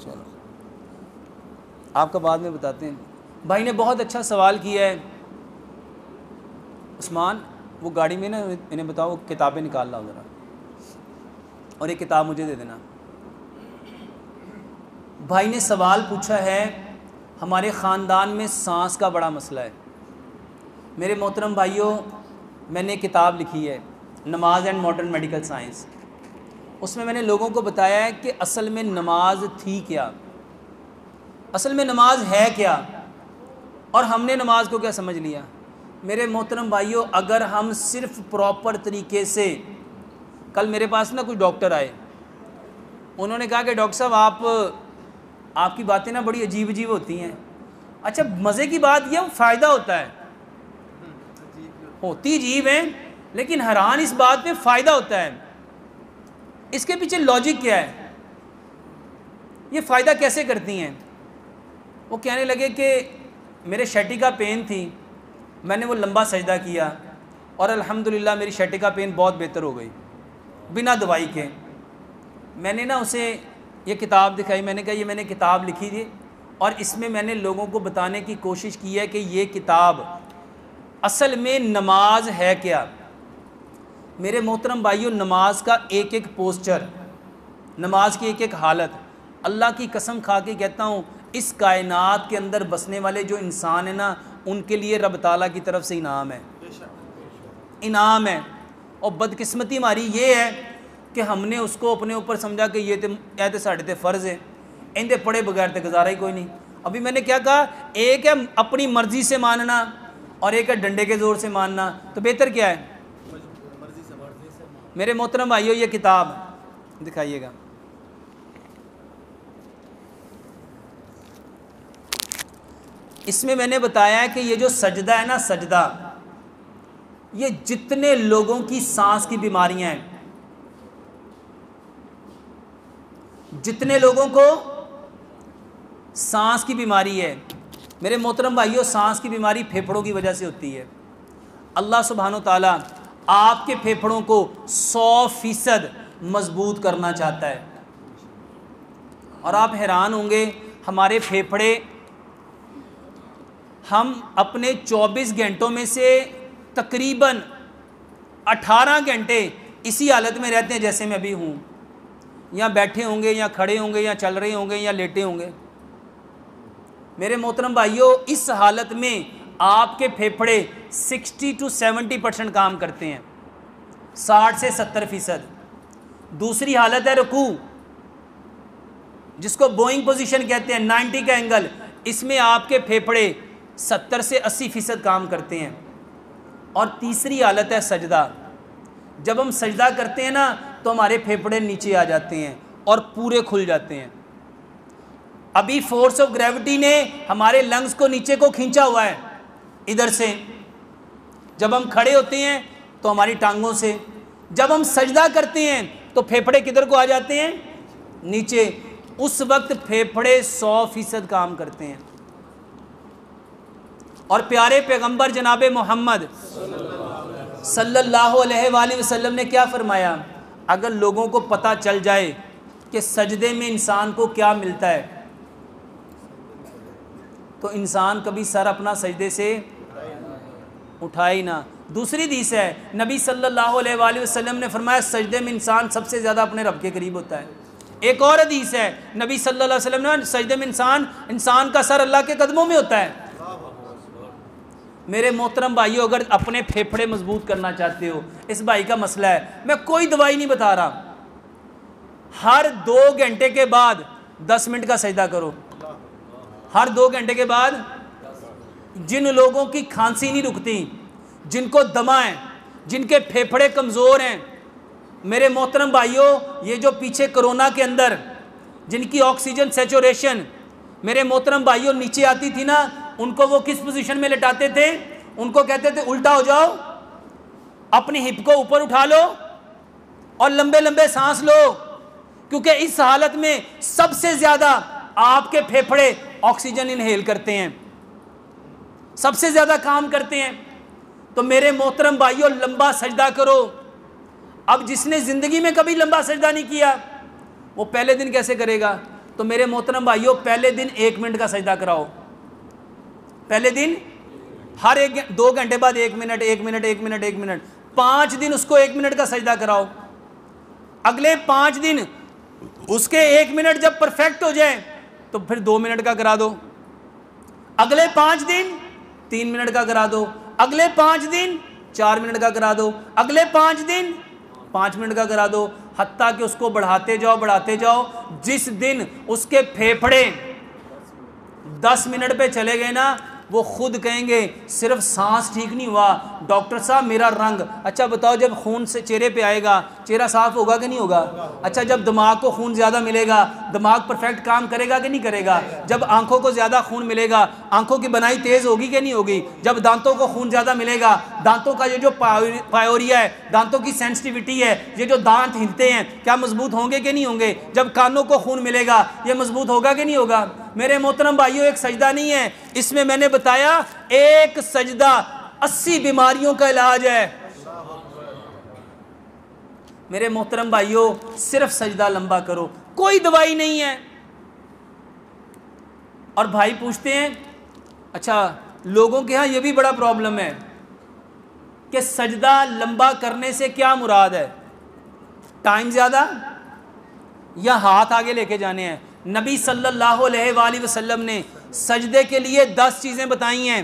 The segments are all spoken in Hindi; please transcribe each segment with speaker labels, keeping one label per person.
Speaker 1: चलो आपका बाद में बताते हैं। भाई ने बहुत अच्छा सवाल किया है। उस्मान वो गाड़ी में ना इन्हें बताओ वो किताबें निकाल लाओ ज़रा, और एक किताब मुझे दे देना। भाई ने सवाल पूछा है, हमारे ख़ानदान में सांस का बड़ा मसला है। मेरे मोहतरम भाइयों, मैंने किताब लिखी है नमाज एंड मॉडर्न मेडिकल साइंस। उसमें मैंने लोगों को बताया है कि असल में नमाज थी क्या, असल में नमाज है क्या, और हमने नमाज को क्या समझ लिया। मेरे मोहतरम भाइयों, अगर हम सिर्फ प्रॉपर तरीके से, कल मेरे पास ना कुछ डॉक्टर आए, उन्होंने कहा कि डॉक्टर साहब आपकी बातें ना बड़ी अजीब अजीब होती हैं। अच्छा, मज़े की बात यह फ़ायदा होता है, होती अजीब है लेकिन हैरान इस बात पे फ़ायदा होता है। इसके पीछे लॉजिक क्या है, ये फ़ायदा कैसे करती हैं। वो कहने लगे कि मेरे शैटी का पेन थी, मैंने वो लंबा सजदा किया और अल्हम्दुलिल्लाह मेरी शैटी का पेन बहुत बेहतर हो गई बिना दवाई के। मैंने ना उसे ये किताब दिखाई, मैंने कहा ये मैंने किताब लिखी थी और इसमें मैंने लोगों को बताने की कोशिश की है कि ये किताब असल में नमाज है क्या। मेरे मोहतरम भाइयों, नमाज का एक एक पोस्चर, नमाज की एक एक हालत, अल्लाह की कसम खा के कहता हूँ, इस कायनात के अंदर बसने वाले जो इंसान है ना, उनके लिए रब ताला की तरफ से इनाम है, इनाम है। और बदकिस्मती हमारी ये है कि हमने उसको अपने ऊपर समझा कि ये तो साढ़े ते फ़र्ज़ है, इनके पढ़े बगैर तो गुजारा ही कोई नहीं। अभी मैंने क्या कहा, एक है अपनी मर्ज़ी से मानना और एक है डंडे के ज़ोर से मानना, तो बेहतर क्या है। मेरे मोहतरम भाइयों, ये किताब दिखाइएगा। इसमें मैंने बताया है कि ये जो सजदा है ना, सजदा, ये जितने लोगों की सांस की बीमारियां हैं, जितने लोगों को सांस की बीमारी है, मेरे मोहतरम भाइयों, सांस की बीमारी फेफड़ों की वजह से होती है। अल्लाह सुब्हानो ताला आपके फेफड़ों को 100% मजबूत करना चाहता है। और आप हैरान होंगे, हमारे फेफड़े, हम अपने 24 घंटों में से तकरीबन 18 घंटे इसी हालत में रहते हैं जैसे मैं अभी हूँ। या बैठे होंगे, या खड़े होंगे, या चल रहे होंगे, या लेटे होंगे। मेरे मोहतरम भाइयों, इस हालत में आपके फेफड़े 60 to 70% काम करते हैं, 60 से 70%। दूसरी हालत है रुकू, जिसको बोइंग पोजीशन कहते हैं, 90 का एंगल, इसमें आपके फेफड़े 70 से 80% काम करते हैं। और तीसरी हालत है सजदा। जब हम सजदा करते हैं ना, तो हमारे फेफड़े नीचे आ जाते हैं और पूरे खुल जाते हैं। अभी फोर्स ऑफ ग्रेविटी ने हमारे लंग्स को नीचे को खींचा हुआ है इधर से। जब हम खड़े होते हैं तो हमारी टांगों से, जब हम सजदा करते हैं तो फेफड़े किधर को आ जाते हैं, नीचे। उस वक्त फेफड़े 100% काम करते हैं। और प्यारे पैगंबर जनाब मोहम्मद सल्लल्लाहु अलैहि वसल्लम ने क्या फरमाया, अगर लोगों को पता चल जाए कि सजदे में इंसान को क्या मिलता है, तो इंसान कभी सर अपना सजदे से उठाए ही ना। दूसरी हदीस है, नबी सल्लल्लाहु अलैहि वसल्लम ने फरमाया, सजदे में इंसान सबसे ज़्यादा अपने रब के करीब होता है। एक और हदीस है, नबी सल्लल्लाहु अलैहि वसल्लम ने, सजदे में इंसान का सर अल्लाह के कदमों में होता है। मेरे मोहतरम भाइयों, अगर अपने फेफड़े मजबूत करना चाहते हो, इस भाई का मसला है, मैं कोई दवाई नहीं बता रहा, हर 2 घंटे के बाद 10 मिनट का सजदा करो। हर 2 घंटे के बाद। जिन लोगों की खांसी नहीं रुकती, जिनको दमा है, जिनके फेफड़े कमज़ोर हैं, मेरे मोहतरम भाइयों, ये जो पीछे कोरोना के अंदर जिनकी ऑक्सीजन सैचुरेशन, मेरे मोहतरम भाइयों, नीचे आती थी ना, उनको वो किस पोजीशन में लेटाते थे, उनको कहते थे उल्टा हो जाओ, अपनी हिप को ऊपर उठा लो और लंबे लंबे सांस लो, क्योंकि इस हालत में सबसे ज़्यादा आपके फेफड़े ऑक्सीजन इनहेल करते हैं, सबसे ज़्यादा काम करते हैं। तो मेरे मोहतरम भाइयों, लंबा सजदा करो। अब जिसने ज़िंदगी में कभी लंबा सजदा नहीं किया, वो पहले दिन कैसे करेगा। तो मेरे मोहतरम भाइयों पहले दिन 1 मिनट का सजदा कराओ, पहले दिन हर 2 घंटे बाद 1 मिनट 1 मिनट 1 मिनट 1 मिनट, 5 दिन उसको 1 मिनट का सजदा कराओ। अगले 5 दिन उसके 1 मिनट जब परफेक्ट हो जाए तो फिर 2 मिनट का करा दो, अगले 5 दिन 3 मिनट का करा दो, अगले 5 दिन 4 मिनट का करा दो, अगले 5 दिन 5 मिनट का करा दो, हत्ता कि उसको बढ़ाते जाओ। जिस दिन उसके फेफड़े 10 मिनट पे चले गए ना, वो खुद कहेंगे सिर्फ सांस ठीक नहीं हुआ, डॉक्टर साहब मेरा रंग। अच्छा बताओ, जब खून से चेहरे पे आएगा चेहरा साफ होगा कि नहीं होगा? अच्छा, जब दिमाग को खून ज़्यादा मिलेगा दिमाग परफेक्ट काम करेगा कि नहीं करेगा? जब आंखों को ज़्यादा खून मिलेगा आंखों की बनाई तेज़ होगी कि नहीं होगी? जब दांतों को खून ज़्यादा मिलेगा दांतों का ये जो पायोरिया है, दांतों की सेंसिटिविटी है, ये जो दांत हिलते हैं क्या मजबूत होंगे कि नहीं होंगे? जब कानों को खून मिलेगा ये मजबूत होगा कि नहीं होगा? मेरे मोहतरम भाइयों, एक सजदा नहीं है, इसमें मैंने बताया एक सजदा 80 बीमारियों का इलाज है। मेरे मोहतरम भाइयों, सिर्फ सजदा लंबा करो, कोई दवाई नहीं है। और भाई पूछते हैं, अच्छा लोगों के यहाँ ये भी बड़ा प्रॉब्लम है कि सजदा लंबा करने से क्या मुराद है? टाइम ज़्यादा या हाथ आगे लेके जाने हैं? नबी सल्लल्लाहु अलैहि वसल्लम ने सजदे के लिए 10 चीज़ें बताई हैं।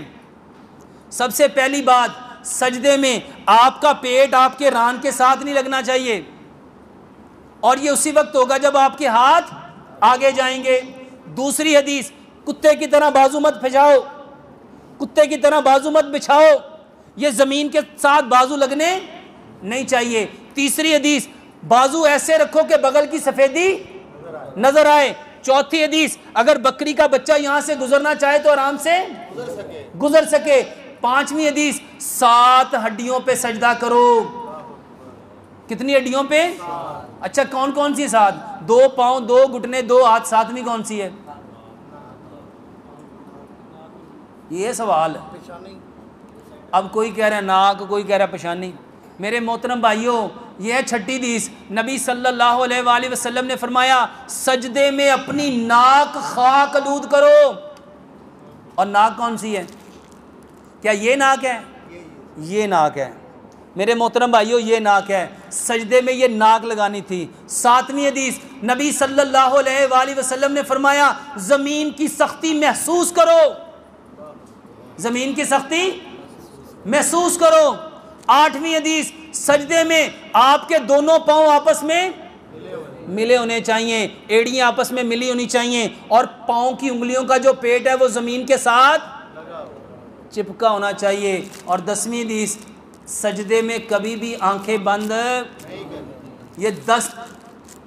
Speaker 1: सबसे पहली बात, सजदे में आपका पेट आपके रान के साथ नहीं लगना चाहिए, और ये उसी वक्त होगा जब आपके हाथ आगे जाएंगे। दूसरी हदीस, कुत्ते की तरह बाजू मत फैलाओ, कुत्ते की तरह बाजू मत बिछाओ, ये ज़मीन के साथ बाजू लगने नहीं चाहिए। तीसरी हदीस, बाजू ऐसे रखो कि बगल की सफ़ेदी नजर आए। चौथी हदीस, अगर बकरी का बच्चा यहां से गुजरना चाहे तो आराम से गुजर सके। पांचवी हदीस, 7 हड्डियों पे सजदा करो। कितनी हड्डियों पे? अच्छा, कौन कौन सी 7? 2 पांव, 2 घुटने, 2 हाथ, 7वीं कौन सी है? ये सवाल है। अब कोई कह रहा है नाक, कोई कह रहा है पेशानी। मेरे मोहतरम भाइयों, यह है छठी हदीस। नबी सल्लल्लाहु अलैहि वसल्लम ने फरमाया, सजदे में अपनी नाक खाक आलूद करो। और नाक कौन सी है? क्या ये नाक है? ये नाक है। मेरे मोहतरम भाइयों, ये नाक है, सजदे में ये नाक लगानी थी। 7वीं हदीस, नबी सल्लल्लाहु अलैहि वसल्लम ने फरमाया, ज़मीन की सख्ती महसूस करो, ज़मीन की सख्ती महसूस करो। 8वीं हदीस, सजदे में आपके दोनों पांव आपस में मिले होने चाहिए, एड़ियां आपस में मिली होनी चाहिए, और पांव की उंगलियों का जो पेट है वो ज़मीन के साथ चिपका होना चाहिए। और 10वीं हदीस, सजदे में कभी भी आंखें बंद, ये 10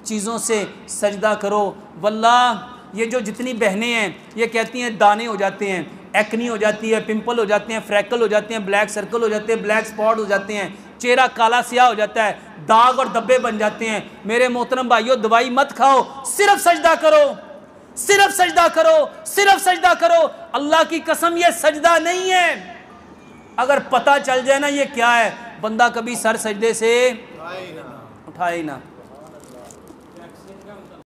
Speaker 1: चीज़ों से सजदा करो। वल्लाह ये जो जितनी बहनें हैं ये कहती हैं दाने हो जाते हैं, एक्नी हो जाती है, पिंपल हो जाते हैं, फ्रैकल हो जाते हैं, ब्लैक सर्कल हो जाते हैं, ब्लैक स्पॉट हो जाते हैं, चेहरा काला सियाह हो जाता है, दाग और धब्बे बन जाते हैं। मेरे मोहतरम भाइयों, दवाई मत खाओ, सिर्फ सजदा करो, सिर्फ सजदा करो, सिर्फ सजदा करो। अल्लाह की कसम, ये सजदा नहीं है। अगर पता चल जाए ना ये क्या है, बंदा कभी सर सजदे से उठाए ना।